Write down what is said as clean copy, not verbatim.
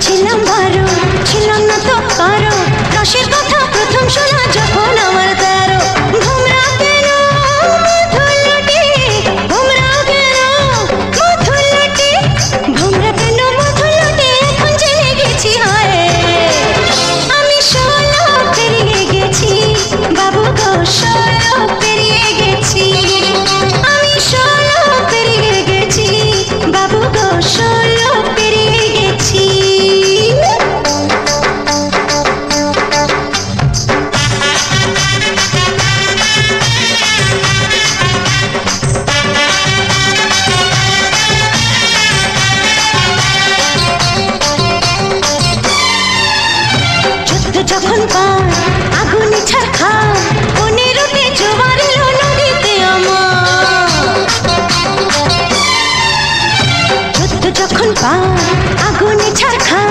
ছিলাম বারো, ছিলাম না তো কারো, রসের কথা প্রথম শোনা যখন আমার তেরো। ভোমরা কেন মধুলটি, ভোমরা কেন মধুলটি, ভোমরা কেন মধুলটি, এখন জেনে গেছি হায়। আমি 16 পেরিয়ে গেছি বাবু গো, 16 পেরিয়ে গেছি। আমি 16 পেরিয়ে গেছি বাবু গো, 16 পেরিয়ে গেছি। যুদ্ধ যখন পার আগুনে ছারখা, 15তে জোয়ার এলো নদীতে আমার। যুদ্ধ যখন পার আগুনে ছারখা,